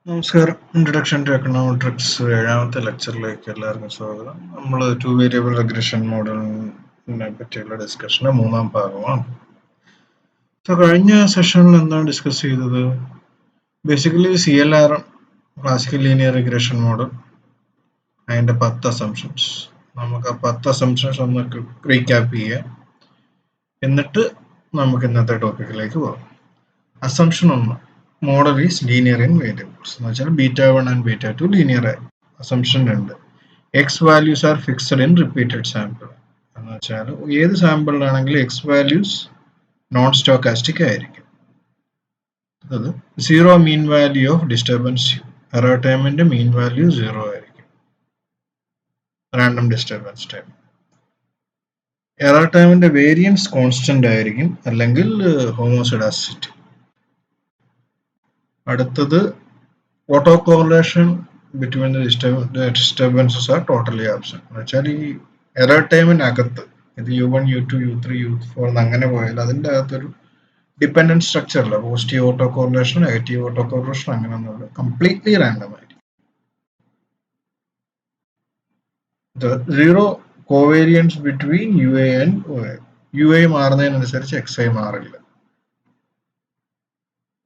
നമസ്കാരം. Introduction to econometrics 7ാമത്തെ ലെക്ചറിലേക്ക് എല്ലാവർക്കും സ്വാഗതം. നമ്മൾ 2 വേരിയബിൾ റിഗ്രഷൻ മോഡലിനെ പറ്റിയുള്ള ഡിസ്കഷന്റെ 3ാം ഭാഗമാണ്. കഴിഞ്ഞ സെഷനിൽ എന്താണ് ഡിസ്കസ് ചെയ്തത്? Basically CLR classical linear regression model, അതിന്റെ 10 അസംഷൻസ്. നമുക്ക് ആ 10 അസംഷൻസ് ഒന്ന് റീക്യാപ്പ് ചെയ്യാം, എന്നിട്ട് നമുക്ക് ഇന്നത്തെ ടോപ്പിക്കിലേക്ക് പോകാം. Assumption 1, model is linear in variables. എന്ന് വെച്ചാൽ β1 and β2 linear ആയി. Assumption 2, x values are fixed in repeated sample. എന്ന് വെച്ചാൽ ഏത് സാമ്പിളിലാണെങ്കിലും x values നോൺ സ്റ്റോക്കാസ്റ്റിക് ആയിരിക്കും. അത് zero mean value of disturbance u. Error ടൈമിന്റെ മീൻ വാല്യൂ 0 ആയിരിക്കും. Random disturbance time. എറർ ടൈമിന്റെ വേരിയൻസ് കോൺസ്റ്റന്റ് ആയിരിക്കും, അല്ലെങ്കിൽ ഹോമോസെഡാസിറ്റി. അടുത്തത് auto correlation between disturbances are totally absent. എന്ന് വെച്ചാൽ ഈ എറർ ടൈമിനകത്ത് ഇത് u1 u2 u3 u4 അങ്ങനെ പോയാൽ അതിൻ്റെ അകത്തൊരു ഡിപ്പെൻഡന്റ് സ്ട്രക്ചർ അല്ല. Positive auto correlation, negative auto correlation അങ്ങനെ ഒന്നുമില്ല, കംപ്ലീറ്റ്ലി റാൻഡം ആയിരിക്കും. Zero covariance between ua and oa. ua മാറുന്നതിനനുസരിച്ച് xi മാറില്ല,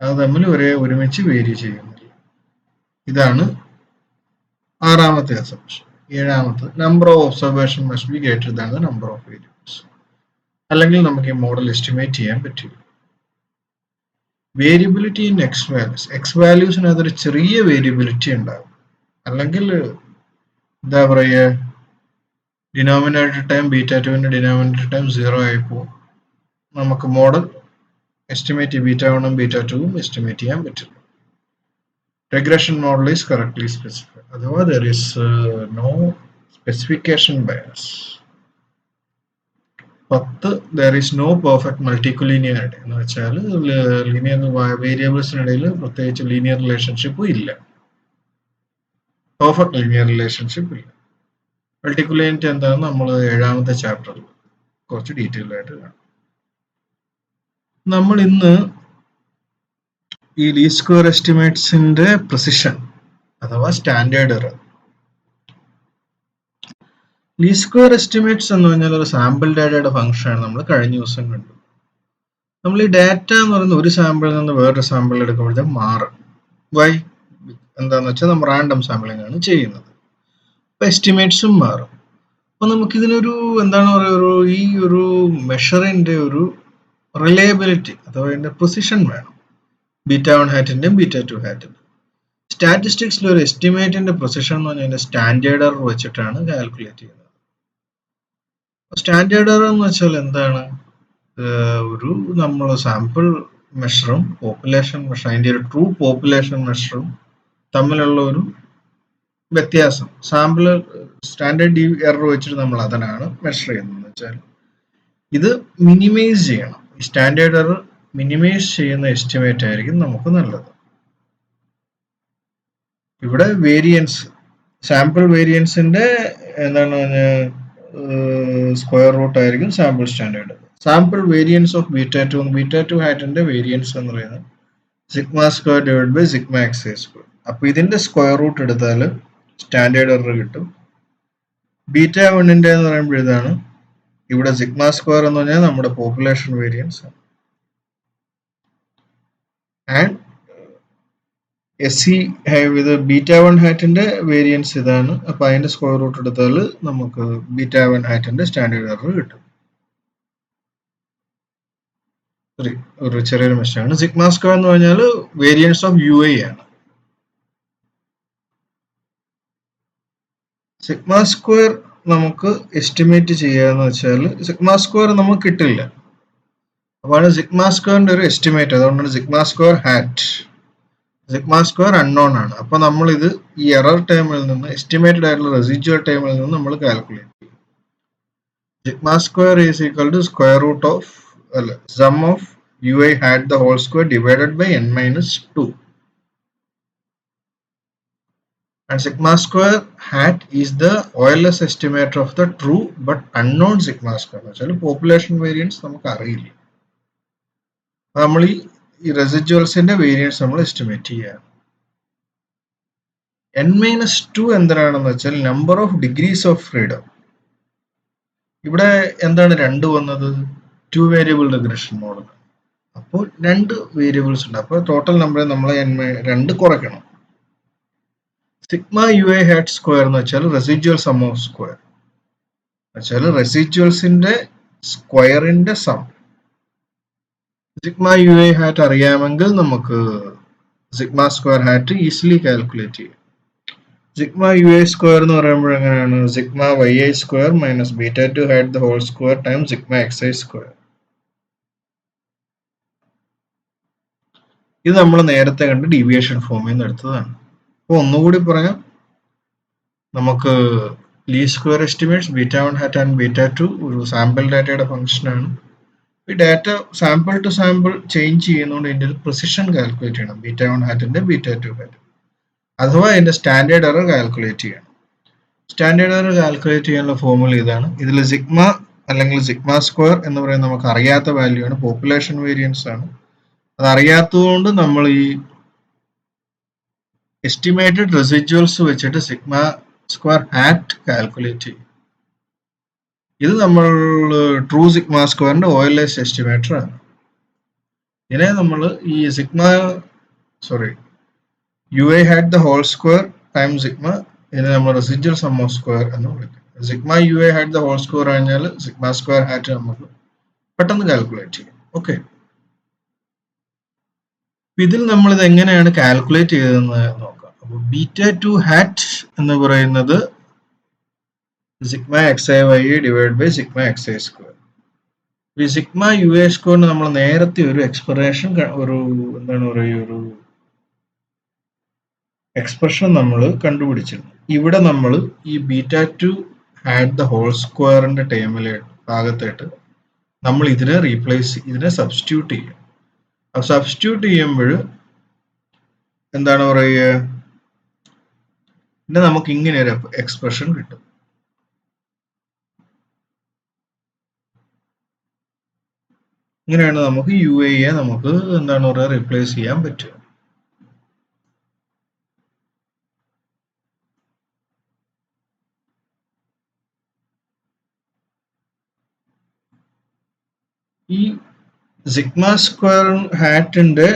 അത് തമ്മിൽ ഒരുമിച്ച് വേരി ചെയ്യുന്നില്ല. ഇതാണ് 6ാമത്തെ അസംഷൻ. 7ാമത്തെ, number of observation must be greater than the number of variables. അല്ലെങ്കിൽ നമുക്ക് ഈ മോഡൽ എസ്റ്റിമേറ്റ് ചെയ്യാൻ പറ്റില്ല. Variability in x values. X വാല്യൂസിനകത്തൊരു ചെറിയ വേരിയബിലിറ്റി ഉണ്ടാകും, അല്ലെങ്കിൽ എന്താ പറയുക, ഡിനോമിനേറ്റർ ടൈം β2ന്റെ ഡിനോമിനേറ്റർ ടൈം 0 ആയിപ്പോവും. നമുക്ക് മോഡൽ എസ്റ്റിമേറ്റ് β1ഉം β2ഉം എസ്റ്റിമേറ്റ് ചെയ്യാൻ പറ്റില്ല. Regression model is correctly specified. Otherwise, there is no specification bias. 10, there is no perfect multicollinearity. എന്ന് വെച്ചാൽ ലീനിയർ വേരിയബിൾസിനിടയിൽ പ്രത്യേകിച്ച് ലീനിയർ റിലേഷൻഷിപ്പും ഇല്ല, പെർഫെക്റ്റ് ലീനിയർ റിലേഷൻഷിപ്പ് ഇല്ല. മൾട്ടിക്കൊലിനിറ്റി എന്താണെന്ന് നമ്മൾ 7ാമത്തെ ചാപ്റ്ററിൽ കുറച്ച് ഡീറ്റെയിൽ ആയിട്ട് കാണാം. നമ്മൾ ഇന്ന് ഈ ലീസ്റ്റ് സ്ക്വയർ എസ്റ്റിമേറ്റ്സിന്റെ പ്രിസിഷൻ അഥവാ standard error. Least square estimates എന്ന് പറഞ്ഞാൽ ഒരു സാമ്പിൾ ഡാറ്റയുടെ ഫംഗ്ഷനാണ്. നമ്മൾ കഴിഞ്ഞ ദിവസം കണ്ടു. നമ്മൾ ഈ ഡാറ്റ എന്ന് പറയുന്ന ഒരു സാമ്പിളിൽ നിന്ന് വേറൊരു സാമ്പിൾ എടുക്കുമ്പോഴത്തേക്കും മാറും. വൈ എന്താന്ന് വെച്ചാൽ നമ്മൾ റാൻഡം സാമ്പിളിംഗ് ആണ് ചെയ്യുന്നത്, അപ്പൊ എസ്റ്റിമേറ്റ്സും മാറും. അപ്പൊ നമുക്കിതിനൊരു എന്താണ് പറയുക, ഈ ഒരു മെഷറിന്റെ ഒരു റിലയബിലിറ്റി അഥവാ അതിന്റെ പൊസിഷൻ വേണം. β1 ഹാറ്റിന്റെയും β2 ഹാറ്റിന്റെയും സ്റ്റാറ്റിസ്റ്റിക്സിൽ ഒരു എസ്റ്റിമേറ്റിന്റെ പൊസിഷൻ എന്ന് പറഞ്ഞാൽ സ്റ്റാൻഡേർഡ് എറർ വെച്ചിട്ടാണ് കാൽക്കുലേറ്റ് ചെയ്യുന്നത്. സ്റ്റാൻഡേർഡ് എറർ എന്ന് വെച്ചാൽ എന്താണ്, ഒരു നമ്മൾ സാമ്പിൾ മെഷറും പോപ്പുലേഷൻ മെഷർ, അതിന്റെ ഒരു ട്രൂ പോപ്പുലേഷൻ മെഷറും തമ്മിലുള്ള ഒരു വ്യത്യാസം. സാമ്പിൾ സ്റ്റാൻഡേർഡ് എറർ വെച്ചിട്ട് നമ്മൾ അതിനാണ് മെഷർ ചെയ്യുന്നത്. വെച്ചാൽ ഇത് മിനിമൈസ് ചെയ്യണം. ഈ സ്റ്റാൻഡേർഡ് എറർ മിനിമൈസ് ചെയ്യുന്ന എസ്റ്റിമേറ്റ് ആയിരിക്കും നമുക്ക് നല്ലത്. ഇവിടെ വേരിയൻസ്, സാമ്പിൾ വേരിയൻസിന്റെ എന്താണ് സ്ക്വയർ റൂട്ട് ആയിരിക്കും sample standard. Sample variance of β2 ഹാറ്റിന്റെ വേരിയൻസ് എന്ന് പറയുന്നത് sigma square divide by sigma xi square. അപ്പൊ ഇതിന്റെ സ്ക്വയർ റൂട്ട് എടുത്താൽ സ്റ്റാൻഡേർഡ് എറർ കിട്ടും. β1ന്റെ എന്ന് പറയുമ്പോൾ ഇതാണ്. ഇവിടെ സിഗ്മ സ്ക്വയർ എന്ന് പറഞ്ഞാൽ നമ്മുടെ പോപ്പുലേഷൻ വേരിയൻസ് ആണ്. ആൻഡ് ഇത് β1 ഹാറ്റിന്റെ വേരിയൻസ് ഇതാണ്. അപ്പൊ അതിന്റെ സ്ക്വയർ റൂട്ട് എടുത്താൽ നമുക്ക് β1 ഹാറ്റിന്റെ സ്റ്റാൻഡേർഡ് എറർ കിട്ടും. ഒരു ചെറിയൊരു മിസ്റ്റേക്ക് ആണ്. സിഗ്മ സ്ക്വയർ എന്ന് പറഞ്ഞാൽ വേരിയൻസ് ഓഫ് ui ആണ്. സിഗ്മ സ്ക്വയർ നമുക്ക് എസ്റ്റിമേറ്റ് ചെയ്യാന്ന് വെച്ചാൽ സിഗ്മ സ്ക്വയർ നമുക്ക് കിട്ടില്ല, അതാണ് സിഗ്മ സ്ക്വയറിന്റെ ഒരു എസ്റ്റിമേറ്റ്. അതുകൊണ്ടാണ് sigma square hat. Sigma square unknown ആണ്. അപ്പൊ നമ്മൾ ഇത് ഈ എറർ ടൈമിൽ നിന്ന്, എസ്റ്റിമേറ്റഡ് ആയിട്ടുള്ള റെസിജ്വൽ ടൈമിൽ നിന്ന് നമ്മൾ കാൽക്കുലേറ്റ് ചെയ്യും. Sigma square is equal to square root of sum of ui hat the whole square divided by n minus 2. And sigma square hat is the OLS estimator of the true but unknown sigma square. വെച്ചാൽ population variance നമുക്ക് അറിയില്ല, നമ്മൾ ഈ റെസിജ്വൽസിന്റെ variance നമ്മൾ estimate ചെയ്യാം. n-2 എന്താണെന്ന് വെച്ചാൽ number of degrees of freedom. ഇവിടെ എന്താണ് 2 വന്നത്? 2 വേരിയബിൾ റിഗ്രഷൻ മോഡൽ. അപ്പോൾ 2 വേരിയബിൾസ് ഉണ്ട്. അപ്പോൾ ടോട്ടൽ നമ്പർ നമ്മൾ 2 കുറയ്ക്കണം. Sigma u i hat square എന്ന് വെച്ചാൽ റെസിജ്വൽ സം ഓഫ് സ്ക്വയർ വെച്ചാൽ റെസിജ്വൽസിന്റെ സ്ക്വയറിന്റെ സം. സിഗ്മ യു ഐ ഹാറ്റ് അറിയാമെങ്കിൽ നമുക്ക് sigma square hat easily calculate ചെയ്യാം. സിഗ്മ യു ഐ സ്ക്വയർ എന്ന് പറയുമ്പോൾ എങ്ങനെയാണ്? Sigma y i square minus beta two hat the whole square time sigma x i square. ഇത് നമ്മൾ നേരത്തെ കണ്ട് ഡീവിയേഷൻ ഫോമിൽ നിന്ന് എടുത്തതാണ്. അപ്പോൾ ഒന്നുകൂടി പറയാം, നമുക്ക് least square estimates β1 hat and β2 ഒരു സാമ്പിൾ ഡാറ്റയുടെ ഫംഗ്ഷനാണ്. ഈ data sample to sample change ചെയ്യുന്നതുകൊണ്ട് ഇതിൻ്റെ ഒരു പ്രിസിഷൻ കാൽക്കുലേറ്റ് ചെയ്യണം. β1 ഹാറ്റിന്റെ β2 ഹാറ്റ് അഥവാ അതിന്റെ സ്റ്റാൻഡേർഡ് എറർ കാൽക്കുലേറ്റ് ചെയ്യണം. സ്റ്റാൻഡേർഡ് എറർ കാൽക്കുലേറ്റ് ചെയ്യാനുള്ള ഫോർമുല ഇതാണ്. ഇതിൽ സിഗ്മ അല്ലെങ്കിൽ സിഗ്മ സ്ക്വയർ എന്ന് പറയുന്നത് നമുക്ക് അറിയാത്ത വാല്യൂ ആണ്, പോപ്പുലേഷൻ വേരിയൻസ് ആണ്. അത് അറിയാത്തതുകൊണ്ട് നമ്മൾ ഈ എസ്റ്റിമേറ്റഡ് റെസിജ്വൽസ് വെച്ചിട്ട് സിഗ്മ സ്ക്വയർ ഹാറ്റ് കാൽക്കുലേറ്റ് ചെയ്യും. ഇത് നമ്മൾ ട്രൂ സിഗ്മ സ്ക്വയറിന്റെ OLS എസ്റ്റിമേറ്റർ ആണ്. ഇതിനെ നമ്മൾ ഈ u i hat the whole square time sigma, ഇതിനെ നമ്മൾ റെസിജ്വൽ സം ഓഫ് സ്ക്വയർ എന്ന് വിളിക്കും. Sigma u i hat the whole square കഴിഞ്ഞാൽ സിഗ്മ സ്ക്വയർ ഹാറ്റ് നമുക്ക് പെട്ടെന്ന് കാൽക്കുലേറ്റ് ചെയ്യും. ഓക്കെ, ഇതിൽ നമ്മൾ ഇത് എങ്ങനെയാണ് കാൽക്കുലേറ്റ് ചെയ്തതെന്ന് നോക്കാം. അപ്പോൾ β2 ഹാറ്റ് എന്ന് പറയുന്നത് sigma x i y divide by sigma x i square. ഈ സിഗ്മ യു ഐ സ്ക്വയറിന് നമ്മൾ നേരത്തെ ഒരു എക്സ്പ്രഷൻ നമ്മൾ കണ്ടുപിടിച്ചിരുന്നു. ഇവിടെ നമ്മൾ ഈ β2 ഹാറ്റ് ദ ഹോൾ സ്ക്വയറിന്റെ ഭാഗത്തായിട്ട് നമ്മൾ ഇതിനെ സബ്സ്റ്റിറ്റ്യൂട്ട് ചെയ്യും. സബ്സ്റ്റിറ്റ്യൂട്ട് ചെയ്യുമ്പോൾ എന്താണ് പറയുക, പിന്നെ നമുക്ക് ഇങ്ങനെ ഒരു എക്സ്പ്രഷൻ കിട്ടും. ഇങ്ങനെയാണ് നമുക്ക് യു ഐയെ നമുക്ക് എന്താണ് പറയുക റീപ്ലേസ് ചെയ്യാൻ പറ്റുക. ഈ സിഗ്മ സ്ക്വയർ ഹാറ്റിന്റെ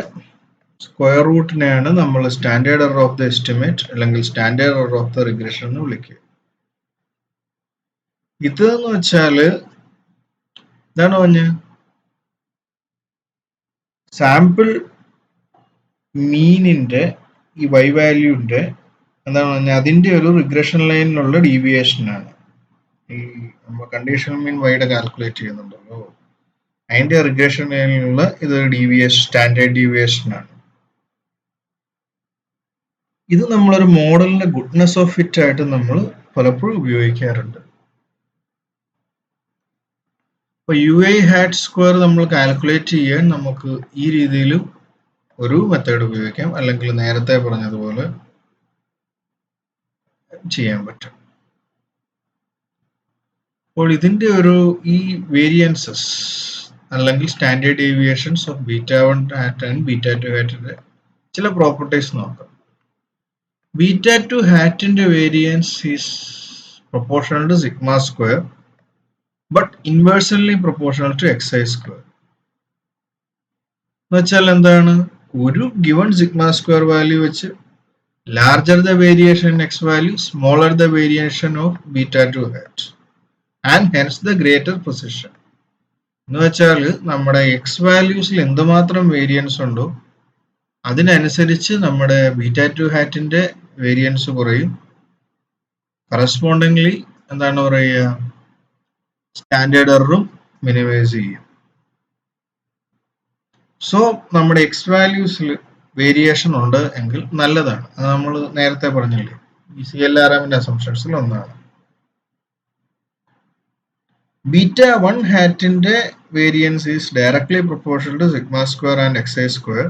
സ്ക്വയർ റൂട്ടിനെയാണ് നമ്മൾ standard error of the estimate അല്ലെങ്കിൽ standard error of the regression എന്ന് വിളിക്കുക. ഇതെന്ന് വെച്ചാല് എന്താണ് പറഞ്ഞ സാമ്പിൾ മീനിന്റെ ഈ വൈ വാല്യൂന്റെ എന്താണ് പറഞ്ഞാൽ അതിന്റെ ഒരു റിഗ്രഷൻ ലൈനിലുള്ള ഡീവിയേഷനാണ്. ഈ നമ്മൾ കണ്ടീഷണൽ മീൻ വൈയുടെ കാൽക്കുലേറ്റ് ചെയ്യുന്നുണ്ടല്ലോ, അതിന്റെ റിഗ്രഷൻ ലൈനിലുള്ള ഇതൊരു ഡീവിയേഷൻ, സ്റ്റാൻഡേർഡ് ഡീവിയേഷൻ ആണ്. ഇത് നമ്മളൊരു മോഡലിന്റെ ഗുഡ്നെസ് ഓഫ് ഫിറ്റ് ആയിട്ട് നമ്മൾ പലപ്പോഴും ഉപയോഗിക്കാറുണ്ട്. അപ്പൊ യു ഐ ഹാറ്റ് സ്ക്വയർ നമ്മൾ കാൽക്കുലേറ്റ് ചെയ്യാൻ നമുക്ക് ഈ രീതിയിലും ഒരു മെത്തേഡ് ഉപയോഗിക്കാം, അല്ലെങ്കിൽ നേരത്തെ പറഞ്ഞതുപോലെ ചെയ്യാൻ പറ്റും. അപ്പോൾ ഇതിന്റെ ഈ വേരിയൻസസ് അല്ലെങ്കിൽ standard deviations of β1 hat and β2 ഹാറ്റിന്റെ ചില പ്രോപ്പർട്ടീസ് നോക്കാം. β2 ഹാറ്റിന്റെ variance is proportional to sigma square but inversely proportional to xi square. എന്ന് വെച്ചാൽ എന്താണ്, ഒരു ഗിവൺ സിഗ്മ സ്ക്വയർ വാല്യൂ വെച്ച് larger the variation in x value, smaller the variation of β2 hat and hence the greater position. എന്ന് വെച്ചാൽ നമ്മുടെ X വാല്യൂസിൽ എന്തുമാത്രം variance ഉണ്ടോ അതിനനുസരിച്ച് നമ്മുടെ β2 ഹാറ്റിന്റെ വേരിയൻസ് കുറയും. കറസ്പോണ്ടിംഗ്ലി എന്താണ് പറയുക, സ്റ്റാൻഡേർഡ് എററും മിനിമൈസ് ചെയ്യും. സോ നമ്മുടെ എക്സ് വാല്യൂസിൽ വേരിയേഷൻ ഉണ്ട് എങ്കിൽ നല്ലതാണ്. അത് നമ്മൾ നേരത്തെ പറഞ്ഞില്ലേ, ഈ CLRMന്റെ അസംഷൻസിൽ ഒന്നാണ്. β1 ഹാറ്റിന്റെ variance is directly proportional to sigma square and xi square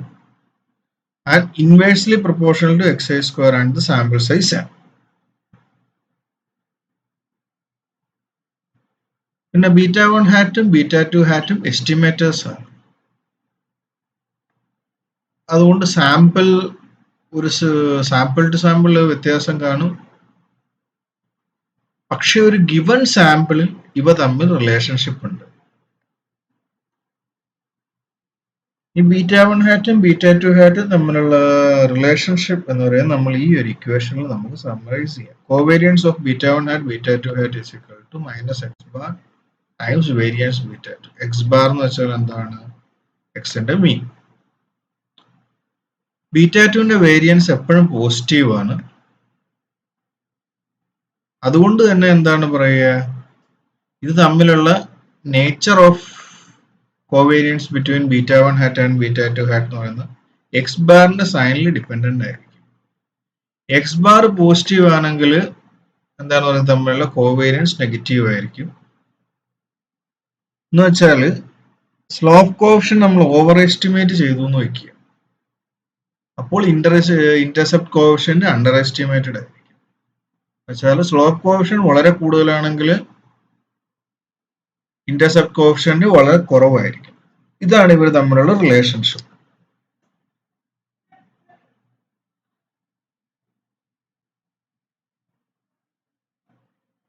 and inversely proportional to xi square and the sample size ആണ്. പിന്നെ β1 ഹാറ്റും β2 ഹാറ്റും എസ്റ്റിമേറ്റേഴ്സ് ആണ്. അതുകൊണ്ട് സാമ്പിൾ ഒരു സാമ്പിൾ ടു സാമ്പിൾ വ്യത്യാസം കാണും. പക്ഷെ ഒരു ഗിവൺ സാമ്പിളിൽ ഇവ തമ്മിൽ റിലേഷൻഷിപ്പ് ഉണ്ട്. ഈ β1 ഹാറ്റും β2 ഹാറ്റും തമ്മിലുള്ള റിലേഷൻഷിപ്പ് എന്ന് പറയുന്നത് നമ്മൾ ഈ ഒരു ഇക്വേഷനിൽ നമുക്ക് സമ്മറൈസ് ചെയ്യാം. Covariance of β1 hat β2 hat is equal to minus x bar times variance β2. X bar എന്ന് വെച്ചാൽ എന്താണ്? എക്സിന്റെ മീൻ. β2ന്റെ വേരിയൻസ് എപ്പോഴും പോസിറ്റീവ് ആണ്. അതുകൊണ്ട് തന്നെ എന്താണ് പറയുക, ഇത് തമ്മിലുള്ള nature of covariance between β1 hat and β2 hat എന്ന് പറയുന്നത് എക്സ് ബാറിന്റെ സൈനിൽ ഡിപ്പെൻഡന്റ് ആയിരിക്കും. എക്സ് ബാർ പോസിറ്റീവ് ആണെങ്കിൽ എന്താണ് പറയുന്നത്, തമ്മിലുള്ള കോവേരിയൻസ് നെഗറ്റീവ് ആയിരിക്കും. എന്ന് വെച്ചാൽ സ്ലോപ്പ് കോഎഫിഷ്യന്റ് നമ്മൾ ഓവർ എസ്റ്റിമേറ്റ് ചെയ്തു എന്ന് വയ്ക്കുക. അപ്പോൾ ഇന്റർസെപ്റ്റ് കോഎഫിഷ്യന്റ് അണ്ടർ എസ്റ്റിമേറ്റഡ് ആയിരിക്കും. വെച്ചാൽ സ്ലോപ്പ് കോഎഫിഷ്യന്റ് വളരെ കൂടുതലാണെങ്കിൽ ഇന്റർസെപ്റ്റ് കോഎഫിഷ്യന്റ് വളരെ കുറവായിരിക്കും. ഇതാണ് ഇവർ തമ്മിലുള്ള റിലേഷൻഷിപ്പ്.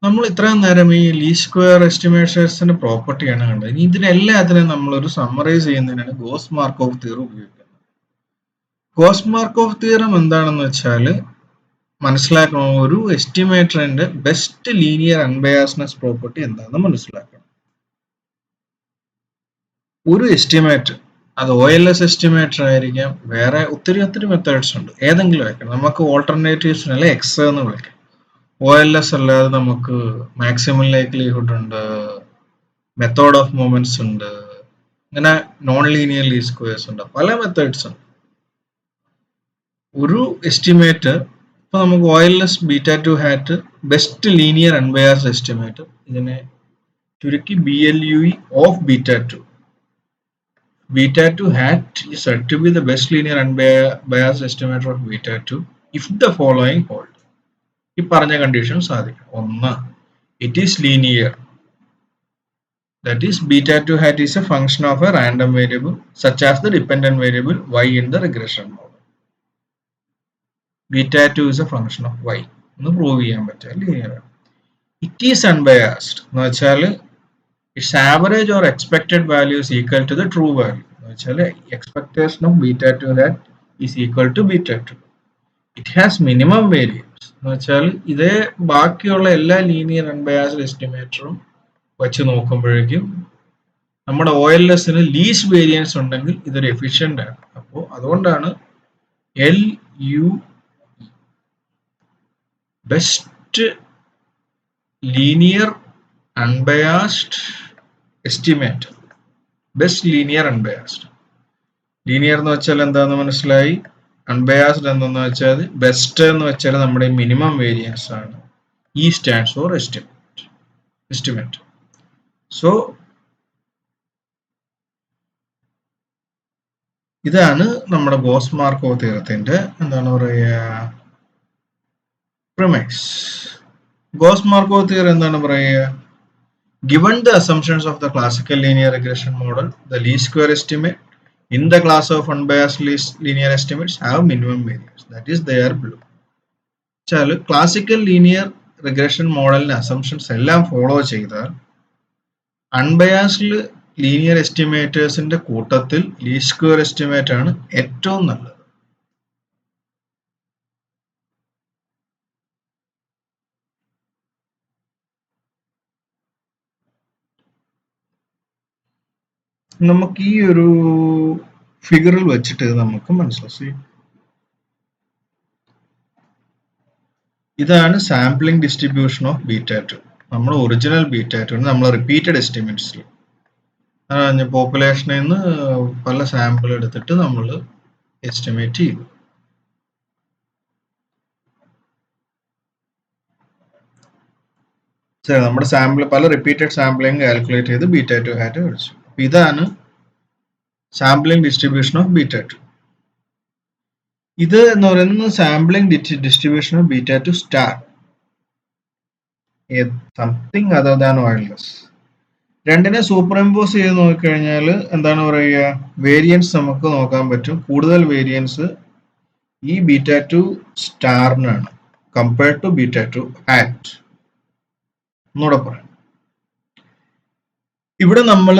നമ്മൾ ഇത്രയും നേരം ഈ ലീസ്റ്റ് സ്ക്വയർ എസ്റ്റിമേഷൻസിന്റെ പ്രോപ്പർട്ടിയാണ് കണ്ടത്. ഇനി ഇതിനെല്ലാത്തിനും നമ്മളൊരു സമ്മറൈസ് ചെയ്യുന്നതിനാണ് ഗോസ് മാർക്കോവ് തിയറം ഉപയോഗിക്കുന്നത്. ഗോസ് മാർക്കോവ് തിയറം എന്താണെന്ന് വെച്ചാൽ മനസ്സിലാക്കണം, ഒരു എസ്റ്റിമേറ്ററിന്റെ ബെസ്റ്റ് ലീനിയർ അൺബയാസ്നെസ് പ്രോപ്പർട്ടി എന്താണെന്ന് മനസ്സിലാക്കണം. ഒരു എസ്റ്റിമേറ്റ്, അത് OLS എസ്റ്റിമേറ്റർ ആയിരിക്കാം, വേറെ ഒത്തിരി മെത്തേഡ്സ് ഉണ്ട്, ഏതെങ്കിലും ആയിരിക്കണം. നമുക്ക് ഓൾട്ടർനേറ്റീവ്സിനല്ല എക്സ് എന്ന് വിളിക്കാം. OLS അല്ലാതെ നമുക്ക് മാക്സിമം ലൈക്ലിഹുഡ് ഉണ്ട്, മെത്തേഡ് ഓഫ് മൊമെന്റ്സ് ഉണ്ട്, ഇങ്ങനെ നോൺ ലീനിയർ ലീസ്റ്റ് സ്ക്വയേഴ്സ് ഉണ്ട്, പല മെത്തേഡ്സ് ഉണ്ട്. ഒരു എസ്റ്റിമേറ്റ് ഇപ്പൊ നമുക്ക് OLS β2 hat best linear unbiased estimate, ഇതിനെ ചുരുക്കി BLUE of β2. β2 hat is said to be the best linear unbiased estimator of β2 if the following hold. ഈ പറഞ്ഞ കണ്ടീഷൻ സാധിക്കും. ഒന്ന്, it is linear, that is β2 hat is a function of a random variable such as the dependent variable y in the regression model. β2 is a function of y എന്ന് prove ചെയ്യാൻ പറ്റുക linear. It is unbiased എന്ന് വെച്ചാൽ its average or expected value is equal to the true value. എന്ന് വെച്ചാൽ expectation of β2 hat is equal to β2. It has minimum variance എന്ന് വെച്ചാൽ ഇതേ ബാക്കിയുള്ള എല്ലാ ലീനിയർ അൺബയാസ്ഡ് എസ്റ്റിമേറ്ററും വെച്ച് നോക്കുമ്പോഴേക്കും നമ്മുടെ OLSന് ലീസ്റ്റ് വേരിയൻസ് ഉണ്ടെങ്കിൽ ഇതൊരു എഫിഷ്യന്റ് ആണ്. അപ്പോൾ അതുകൊണ്ടാണ് LUE best linear unbiased estimate. Best linear unbiased. Linear എന്ന് വെച്ചാൽ എന്താന്ന് മനസ്സിലായി, അൺബയാസ്ഡ് എന്തെന്ന് വെച്ചാൽ ബെസ്റ്റ് എന്ന് വെച്ചാൽ നമ്മുടെ മിനിമം വേരിയൻസ് ആണ്. E stands for estimate. So ഇതാണ് നമ്മുടെ ഗോസ് മാർക്കോവ് തിയറത്തിന്റെ എന്താണ് പറയുക പ്രിമൈസ്. ഗോസ് മാർക്കോവ് തിയറം എന്താണ് പറയുക, given the assumptions of the classical linear regression model, the least square estimate in the class of unbiased linear estimates have minimum variance, that is they are below. ചാല് classical linear regression മോഡലിന്റെ assumptions എല്ലാം follow ചെയ്താൽ unbiased linear എസ്റ്റിമേറ്റേഴ്സിന്റെ കൂട്ടത്തിൽ least square estimate ആണ് ഏറ്റവും നല്ലത്. നമുക്ക് ഈ ഒരു ഫിഗറിൽ വെച്ചിട്ട് നമുക്ക് മനസ്സിലായി. ഇതാണ് സാമ്പിളിംഗ് ഡിസ്ട്രിബ്യൂഷൻ ഓഫ് β2. നമ്മൾ ഒറിജിനൽ β2 നമ്മൾ റിപ്പീറ്റഡ് എസ്റ്റിമേറ്റ്സിൽ പോപ്പുലേഷനിൽ നിന്ന് പല സാമ്പിൾ എടുത്തിട്ട് നമ്മൾ എസ്റ്റിമേറ്റ് ചെയ്തു. നമ്മുടെ സാമ്പിൾ പല റിപ്പീറ്റഡ് സാമ്പിളിംഗ് കാൽക്കുലേറ്റ് ചെയ്ത് β2 ഹാറ്റ് പഠിച്ചു. ഇതാണ് സാമ്പിളിംഗ് ഡിസ്ട്രിബ്യൂഷൻ ഓഫ് β2. ഇത് എന്ന് പറയുന്നത് sampling distribution of β2 star something other than OLS. രണ്ടിനെ സൂപ്പർ ഇമ്പോസ് ചെയ്ത് നോക്കിക്കഴിഞ്ഞാൽ എന്താണ് പറയുക, വേരിയൻസ് നമുക്ക് നോക്കാൻ പറ്റും. കൂടുതൽ വേരിയൻസ് ഈ β2 സ്റ്റാറിനാണ് കമ്പയർഡ് ടു β2 hat. ഒന്നുകൂടെ പറയാം. ഇവിടെ നമ്മൾ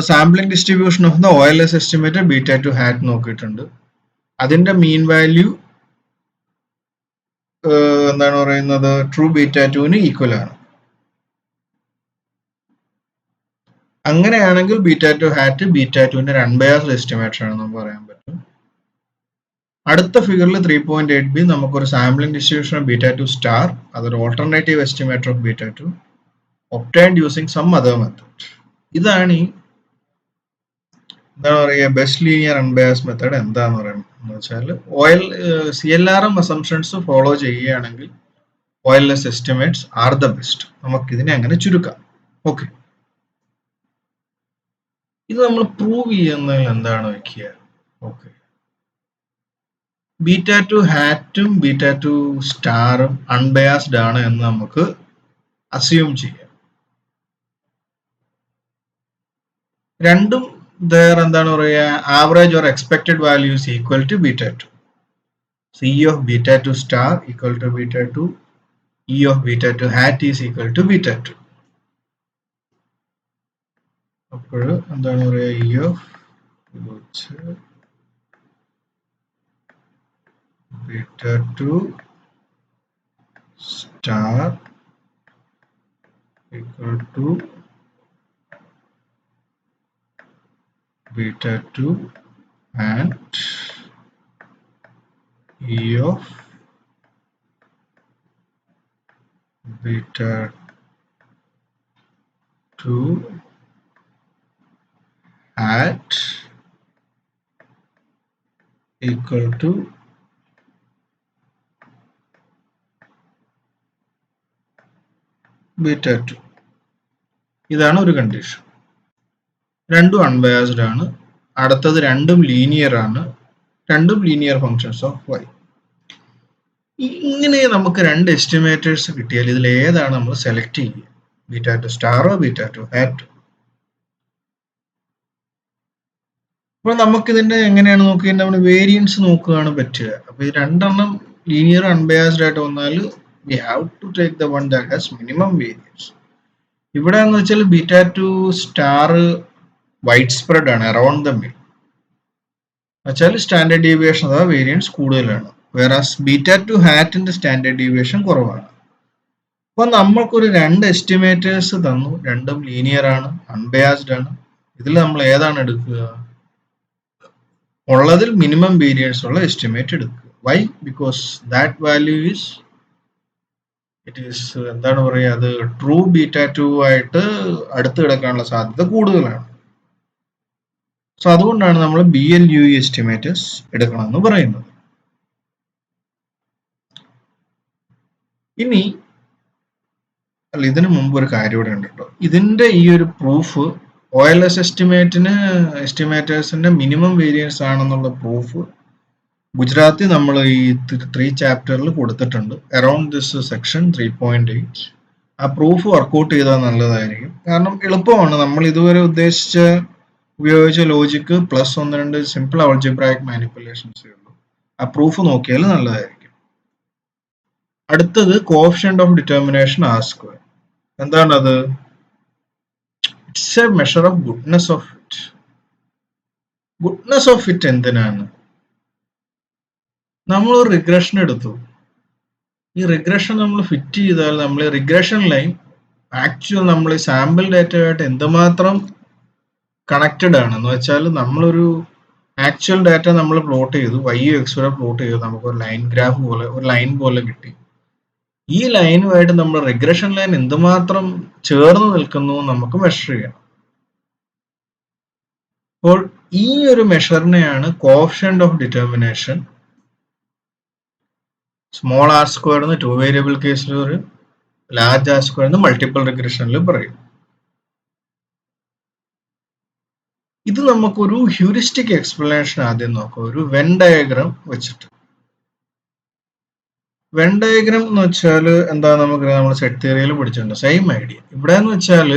sampling distribution of the OLS estimate β2 hat നോക്കിയിട്ടുണ്ട്. അതിന്റെ മീൻ വാല്യൂ എന്താണ് പറയുന്നത്, ട്രൂ β2ന് ഈക്വൽ ആണ്. അങ്ങനെയാണെങ്കിൽ β2 hat β2ന്റെ ഒരു അൺബയാസ്ഡ് എസ്റ്റിമേറ്റ് ആണെന്ന് നമുക്ക് പറയാൻ പറ്റും. അടുത്ത ഫിഗറിൽ 3.8b നമുക്കൊരു സാമ്പിളിംഗ് ഡിസ്ട്രിബ്യൂഷൻ ഓഫ് β2 സ്റ്റാർ, അതൊരു alternative estimate of β2 obtained using some other method. ഇതാണ് ഈ എന്താണ് പറയുക ബെസ്റ്റ് ലീനിയർ അൺബയാസ് മെത്തേഡ്. എന്താന്ന് പറയുന്നത് വെച്ചാൽ CLRM അസംഷൻസ് ഫോളോ ചെയ്യുകയാണെങ്കിൽ OLS estimates are the best. നമുക്കിതിനെ അങ്ങനെ ചുരുക്കാം. ഓക്കെ, ഇത് നമ്മൾ പ്രൂവ് ചെയ്യുന്നതിൽ എന്താണ് വെക്കുക. ഓക്കെ, β2 ഹാറ്റും β2 സ്റ്റാറും അൺബയാസ്ഡ് ആണ് എന്ന് നമുക്ക് അസ്യൂം ചെയ്യാം. രണ്ടും എന്താണ് പറയുക average or expected values equal to β2. C of β2 star equal to β2, E of β2 hat is equal to β2. അപ്പോൾ എന്താണ് പറയുക E of β2 star equal to β2 and E of β2 hat equal to β2. ഇതാണ് ഒരു കണ്ടീഷൻ. രണ്ടും അൺബയാസ്ഡ് ആണ്. അടുത്തത് രണ്ടും ലീനിയർ ആണ്. രണ്ടും ലീനിയർ ഫങ്ഷൻസ് ഓഫ് y. ഇങ്ങനെ നമുക്ക് രണ്ട് എസ്റ്റിമേറ്റേഴ്സ് കിട്ടിയാൽ ഇതിൽ ഏതാണ് നമ്മൾ സെലക്ട് ചെയ്യുക, β2 സ്റ്റാറോ β2 hat? അപ്പോൾ നമുക്കിതിന്റെ എങ്ങനെയാണ് നോക്കിയാൽ നമ്മൾ വേരിയൻസ് നോക്കുകയാണ് പറ്റുക. അപ്പൊ ഈ രണ്ടെണ്ണം ലീനിയർ അൺബയാസ്ഡ് ആയിട്ട് വന്നാൽ we have to take the one that has minimum variance. ഇവിടെ എന്ന് വെച്ചാൽ β2 സ്റ്റാർ വൈഡ് സ്പ്രെഡ് ആണ്, അറൌണ്ട് ദ മിഡ് വെച്ചാൽ സ്റ്റാൻഡേർഡ് ഡീവിയേഷൻ അഥവാ വേരിയൻസ് കൂടുതലാണ്. വേറാസ് β2 ഹാറ്റിന്റെ സ്റ്റാൻഡേർഡ് ഡീവിയേഷൻ കുറവാണ്. അപ്പൊ നമ്മൾക്കൊരു രണ്ട് എസ്റ്റിമേറ്റേഴ്സ് തന്നു, രണ്ടും ലീനിയർ ആണ്, അൺബയാസ്ഡ് ആണ്. ഇതിൽ നമ്മൾ ഏതാണ് എടുക്കുക? ഉള്ളതിൽ മിനിമം വേരിയൻസ് ഉള്ള എസ്റ്റിമേറ്റ് എടുക്കുക. Why? Because that value is എന്താണ് പറയുക, അത് ട്രൂ β2 ആയിട്ട് അടുത്ത് കിടക്കാനുള്ള സാധ്യത കൂടുതലാണ്. സോ അതുകൊണ്ടാണ് നമ്മൾ BLUE എസ്റ്റിമേറ്റേഴ്സ് എടുക്കണമെന്ന് പറയുന്നത്. ഇനി ഇതിനു മുമ്പ് ഒരു കാര്യം ഇവിടെ ഉണ്ട് കേട്ടോ. ഇതിന്റെ ഈ ഒരു പ്രൂഫ് OLS എസ്റ്റിമേറ്റേഴ്സിന്റെ മിനിമം വേരിയൻസ് ആണെന്നുള്ള പ്രൂഫ് ഗുജറാത്തി നമ്മൾ ഈ 3 ചാപ്റ്ററിൽ കൊടുത്തിട്ടുണ്ട്, അറൌണ്ട് ദിസ് സെക്ഷൻ 3.8. ആ പ്രൂഫ് വർക്കൗട്ട് ചെയ്താൽ നല്ലതായിരിക്കും. കാരണം എളുപ്പമാണ്. നമ്മൾ ഇതുവരെ ഉപയോഗിച്ച ലോജിക്ക് പ്ലസ് 1-2 സിമ്പിൾ ആൾജിബ്രായിക് മാനിപ്പുലേഷൻസേ ഉള്ളൂ. ആ പ്രൂഫ് നോക്കിയാൽ നല്ലതായിരിക്കും. അടുത്തത് coefficient of determination R square. എന്താണത്? It's a measure of goodness of fit. Goodness of fit എന്തിനാണ്? നമ്മൾ ഒരു റിഗ്രഷൻ എടുത്തു. ഈ റിഗ്രഷൻ നമ്മൾ ഫിറ്റ് ചെയ്താൽ നമ്മൾ റിഗ്രഷൻ ലൈൻ ആക്ച്വൽ നമ്മൾ ഈ സാമ്പിൾ ഡാറ്റയായിട്ട് എന്തുമാത്രം കണക്റ്റഡ് ആണ് എന്ന് വെച്ചാൽ നമ്മളൊരു ആക്ച്വൽ ഡാറ്റ നമ്മൾ പ്ലോട്ട് ചെയ്തു, YUX പ്ലോട്ട് ചെയ്തു, നമുക്ക് ഒരു ലൈൻ ഗ്രാഫ് പോലെ ഒരു ലൈൻ പോലെ കിട്ടി. ഈ ലൈനുമായിട്ട് നമ്മൾ റിഗ്രഷൻ ലൈൻ എന്തുമാത്രം ചേർന്ന് നിൽക്കുന്നു നമുക്ക് മെഷർ ചെയ്യണം. അപ്പോൾ ഈ ഒരു മെഷറിനെയാണ് coefficient of determination small r square എന്ന് 2 വേരിയബിൾ കേസിൽ, ഒരു ലാർജ് ആർ സ്ക്വയർ എന്ന് മൾട്ടിപ്പിൾ റിഗ്രഷനിൽ പറയും. ഇത് നമുക്കൊരു ഹ്യൂറിസ്റ്റിക് എക്സ്പ്ലനേഷൻ ആദ്യം നോക്കാം, ഒരു വെൻ ഡയഗ്രാം വെച്ചിട്ട്. വെൻ ഡയഗ്രാം എന്ന് വെച്ചാൽ എന്താ, നമുക്ക് നമ്മൾ സെറ്റ് തിയറിയിൽ പഠിച്ചിട്ടുണ്ട്, സെയിം ഐഡിയ. ഇവിടെ എന്ന് വെച്ചാൽ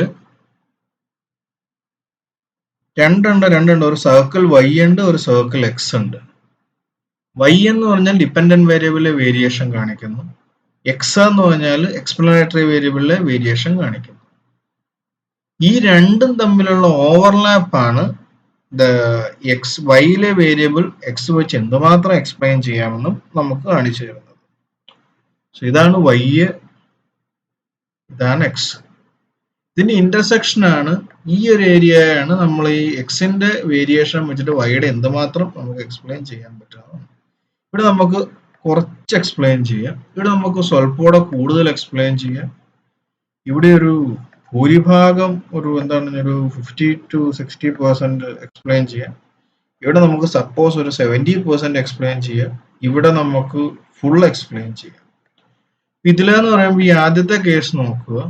രണ്ടുണ്ട്, ഒരു സർക്കിൾ Y ഉണ്ട്, ഒരു സർക്കിൾ X ഉണ്ട്. y എന്ന് പറഞ്ഞാൽ ഡിപ്പെൻഡന്റ് വേരിയബിളിലെ വേരിയേഷൻ കാണിക്കുന്നു. x എന്ന് പറഞ്ഞാൽ എക്സ്പ്ലനേറ്ററി വേരിയബിളിലെ വേരിയേഷൻ കാണിക്കുന്നു. ഈ രണ്ടും തമ്മിലുള്ള ഓവർലാപ്പ് ആണ് വൈയിലെ വേരിയബിൾ എക്സ് വെച്ച് എന്തുമാത്രം എക്സ്പ്ലെയിൻ ചെയ്യാമെന്നും നമുക്ക് കാണിച്ചു തരുന്നത്. സോ ഇതാണ് y, ഇതാണ് എക്സ്. ഇതിന്റെ ഇന്റർസെക്ഷൻ ആണ് ഈ ഒരു ഏരിയയാണ് നമ്മൾ ഈ എക്സിന്റെ വേരിയേഷൻ വെച്ചിട്ട് വൈയുടെ എന്തുമാത്രം നമുക്ക് എക്സ്പ്ലെയിൻ ചെയ്യാൻ പറ്റുന്നത്. ഇവിടെ നമുക്ക് കുറച്ച് എക്സ്പ്ലെയിൻ ചെയ്യാം, ഇവിടെ നമുക്ക് സ്വല്പൂടെ കൂടുതൽ എക്സ്പ്ലെയിൻ ചെയ്യാം. ഇവിടെ ഒരു ഭൂരിഭാഗം ഒരു 50 to 60% എക്സ്പ്ലെയിൻ ചെയ്യാം. ഇവിടെ നമുക്ക് സപ്പോസ് ഒരു 70% എക്സ്പ്ലെയിൻ ചെയ്യാം. ഇവിടെ നമുക്ക് ഫുൾ എക്സ്പ്ലെയിൻ ചെയ്യാം. ഇതിലെന്ന് പറയുമ്പോൾ ഈ ആദ്യത്തെ കേസ് നോക്കുക.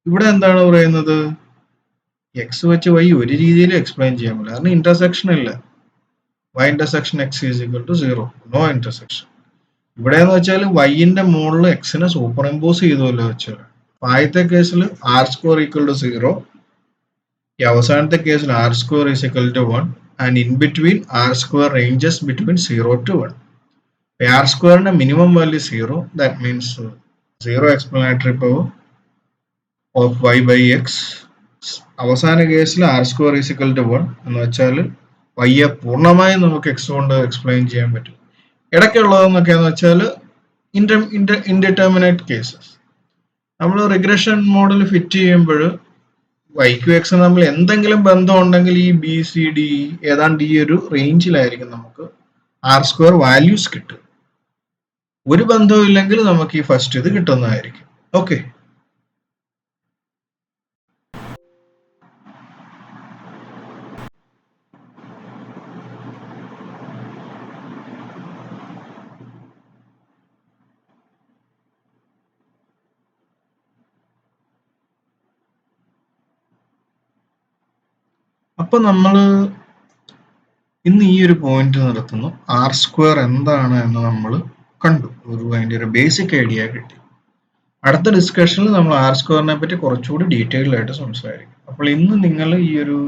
ഇവിടെ എന്താണ് പറയുന്നത്, എക്സ് വെച്ച് വൈ ഒരു രീതിയിൽ എക്സ്പ്ലെയിൻ ചെയ്യാൻ പറ്റില്ല, കാരണം ഇന്റർസെക്ഷൻ ഇല്ല. y intersection x is equal to 0, no intersection. ഇവിടെ എന്ന് വെച്ചാൽ വൈന്റെ മുകളിൽ എക്സിനെ സൂപ്പർ ഇമ്പോസ് ചെയ്തുവല്ലോ വെച്ചാൽ. ആദ്യത്തെ കേസിൽ ആർ സ്ക്വയർ ഈക്വൽ ടു 0, ഈ അവസാനത്തെ കേസിൽ R square is equal to 1 and in between R square ranges between 0 to 1. R സ്ക്വയറിന്റെ minimum value 0, that means 0 explanatory power of y by x. അവസാന കേസിൽ R square is equal to 1 എന്ന് വെച്ചാൽ വൈയെ പൂർണ്ണമായും നമുക്ക് എക്സ് കൊണ്ട് എക്സ്പ്ലെയിൻ ചെയ്യാൻ പറ്റും. ഇടയ്ക്കുള്ളതെന്നൊക്കെയാന്ന് വെച്ചാൽ ഇൻഡിറ്റർമിനേറ്റ് കേസസ്. നമ്മൾ റിഗ്രഷൻ മോഡൽ ഫിറ്റ് ചെയ്യുമ്പോൾ വൈക്കും എക്സും തമ്മിൽ എന്തെങ്കിലും ബന്ധം ഉണ്ടെങ്കിൽ ഈ ബി സി ഡി ഏതാണ്ട് ഈ ഒരു റേഞ്ചിലായിരിക്കും നമുക്ക് ആർ സ്ക്വയർ വാല്യൂസ് കിട്ടും. ഒരു ബന്ധവും ഇല്ലെങ്കിൽ നമുക്ക് ഈ ഫസ്റ്റ് ഇത് കിട്ടുന്നതായിരിക്കും. ഓക്കെ, അപ്പൊ നമ്മൾ ഇന്ന് ഈ ഒരു പോയിന്റ് നിർത്തുന്നു. ആർ സ്ക്വയർ എന്താണ് എന്ന് നമ്മൾ കണ്ടു, അതിന്റെ ഒരു ബേസിക് ഐഡിയ കിട്ടി. അടുത്ത ഡിസ്കഷനിൽ നമ്മൾ ആർ സ്ക്വയറിനെ പറ്റി കുറച്ചുകൂടി ഡീറ്റെയിൽഡ് ആയിട്ട് സംസാരിക്കും. അപ്പോൾ ഇന്ന് നിങ്ങൾ ഈ ഒരു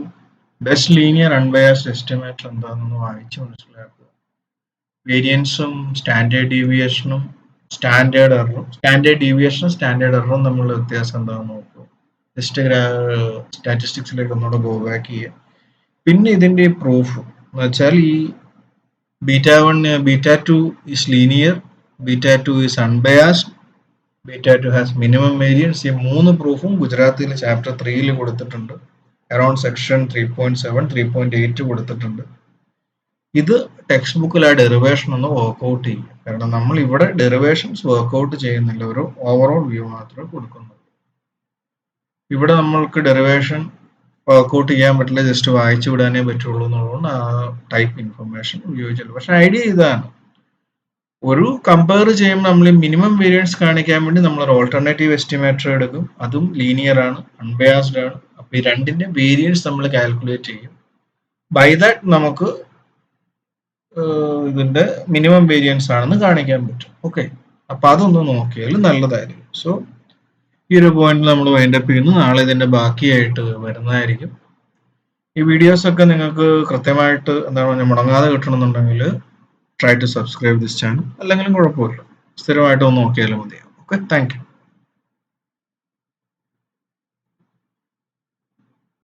ബെസ്റ്റ് ലീനിയർ അൺബയാസ്ഡ് എസ്റ്റിമേറ്റർ എന്താണെന്ന് വായിച്ച് മനസ്സിലാക്കുക. വേരിയൻസും സ്റ്റാൻഡേർഡ് ഡീവിയേഷനും സ്റ്റാൻഡേർഡ് എററും തമ്മിലുള്ള വ്യത്യാസം എന്താണെന്ന് നോക്കുക. ജസ്റ്റ് സ്റ്റാറ്റിസ്റ്റിക്സിലേക്ക് ഒന്നുകൂടെ ഗോ ബാക്ക് ചെയ്യുക. പിന്നെ ഇതിന്റെ പ്രൂഫ് എന്ന് വെച്ചാൽ ഈ β1 β2 is linear, β2 is unbiased, β2 has minimum variance. ഈ മൂന്ന് പ്രൂഫും ഗുജറാത്തിൽ ചാപ്റ്റർ 3 കൊടുത്തിട്ടുണ്ട്. അറൌണ്ട് സെക്ഷൻ 3.7 3.8 കൊടുത്തിട്ടുണ്ട്. ഇത് ടെക്സ്റ്റ് ബുക്കിൽ ആ ഡെറിവേഷൻ ഒന്ന് വർക്ക്ഔട്ട് ചെയ്യും. കാരണം നമ്മൾ ഇവിടെ ഡെറിവേഷൻസ് വർക്ക്ഔട്ട് ചെയ്യുന്നില്ല, ഒരു ഓവറോൾ വ്യൂ മാത്രമേ കൊടുക്കുന്നുള്ളൂ. ഇവിടെ നമ്മൾക്ക് ഡെറിവേഷൻ വർക്ക്ഔട്ട് ചെയ്യാൻ പറ്റില്ല, ജസ്റ്റ് വായിച്ചു വിടാനേ പറ്റുള്ളൂ എന്നുള്ളതുകൊണ്ട് ആ ടൈപ്പ് ഇൻഫർമേഷൻ ഉപയോഗിച്ചുള്ളൂ. പക്ഷെ ഐഡിയ ഇതാണ്, ഒരു കമ്പയർ ചെയ്യുമ്പോൾ നമ്മൾ മിനിമം വേരിയൻസ് കാണിക്കാൻ വേണ്ടി നമ്മൾ ഒരു ഓൾട്ടർനേറ്റീവ് എസ്റ്റിമേറ്റർ എടുക്കും. അതും ലീനിയർ ആണ്, അൺബയാസ്ഡ് ആണ്. അപ്പൊ ഈ രണ്ടിന്റെ വേരിയൻസ് നമ്മൾ കാൽക്കുലേറ്റ് ചെയ്യും. ബൈ ദാറ്റ് നമുക്ക് ഇതിന്റെ മിനിമം വേരിയൻസ് ആണെന്ന് കാണിക്കാൻ പറ്റും. ഓക്കെ, അപ്പൊ അതൊന്ന് നോക്കിയാൽ നല്ലതായിരിക്കും. സോ ഈ ഒരു പോയിന്റ് നമ്മൾ വൈൻഡപ്പ് ചെയ്യുന്നു. നാളെ ഇതിന്റെ ബാക്കിയായിട്ട് വരുന്നതായിരിക്കും. ഈ വീഡിയോസ് ഒക്കെ നിങ്ങൾക്ക് കൃത്യമായിട്ട് മുടങ്ങാതെ കിട്ടണമെന്നുണ്ടെങ്കിൽ try to subscribe this channel. അല്ലെങ്കിലും കുഴപ്പമില്ല, സ്ഥിരമായിട്ട് ഒന്ന് നോക്കിയാലും മതിയാവും. Okay, thank U.